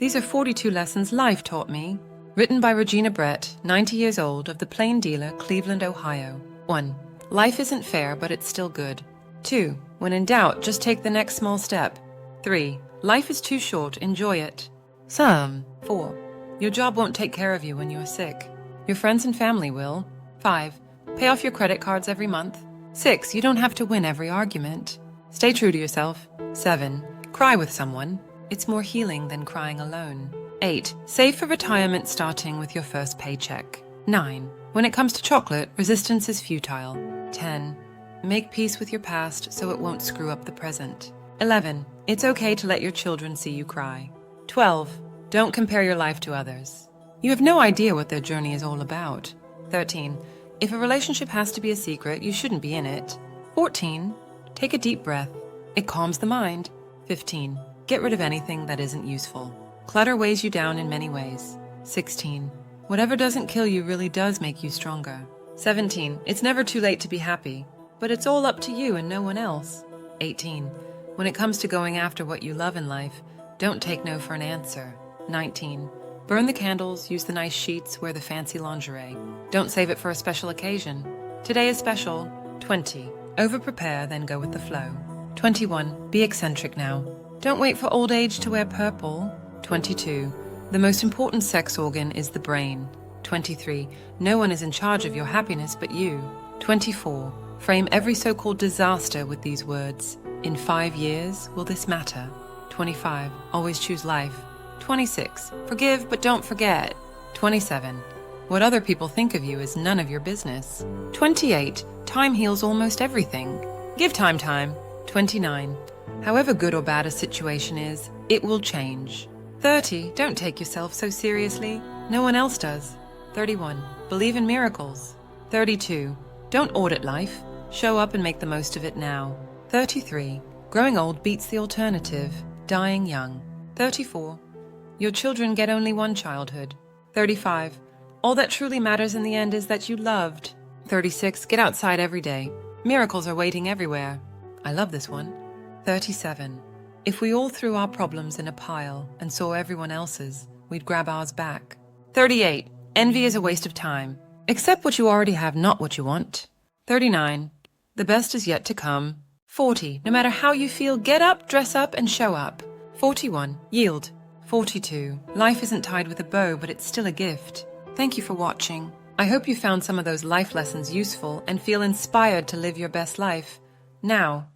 These are 42 lessons life taught me. Written by Regina Brett, 90 years old, of the Plain Dealer, Cleveland, Ohio. 1. Life isn't fair, but it's still good. 2. When in doubt, just take the next small step. 3. Life is too short, enjoy it. 4. Your job won't take care of you when you're sick. Your friends and family will. 5. Pay off your credit cards every month. 6. You don't have to win every argument. Stay true to yourself. 7. Cry with someone. It's more healing than crying alone. 8. Save for retirement starting with your first paycheck. 9. When it comes to chocolate, resistance is futile. 10. Make peace with your past so it won't screw up the present. 11. It's okay to let your children see you cry. 12. Don't compare your life to others. You have no idea what their journey is all about. 13. If a relationship has to be a secret, you shouldn't be in it. 14. Take a deep breath. It calms the mind. 15. Get rid of anything that isn't useful. Clutter weighs you down in many ways. 16. Whatever doesn't kill you really does make you stronger. 17. It's never too late to be happy, but it's all up to you and no one else. 18. When it comes to going after what you love in life, don't take no for an answer. 19. Burn the candles, use the nice sheets, wear the fancy lingerie. Don't save it for a special occasion. Today is special. 20. Over-prepare, then go with the flow. 21. Be eccentric now. Don't wait for old age to wear purple. 22. The most important sex organ is the brain. 23. No one is in charge of your happiness but you. 24. Frame every so-called disaster with these words. In 5 years, will this matter? 25. Always choose life. 26. Forgive but don't forget. 27. What other people think of you is none of your business. 28. Time heals almost everything. Give time. 29. However good or bad a situation is, it will change. 30. Don't take yourself so seriously. No one else does. 31. Believe in miracles. 32. Don't audit life. Show up and make the most of it now. 33. Growing old beats the alternative, dying young. 34. Your children get only one childhood. 35. All that truly matters in the end is that you loved. 36. Get outside every day. Miracles are waiting everywhere. I love this one. 37. If we all threw our problems in a pile and saw everyone else's, we'd grab ours back. 38. Envy is a waste of time. Accept what you already have, not what you want. 39. The best is yet to come. 40. No matter how you feel, get up, dress up, and show up. 41. Yield. 42. Life isn't tied with a bow, but it's still a gift. Thank you for watching. I hope you found some of those life lessons useful and feel inspired to live your best life. Now,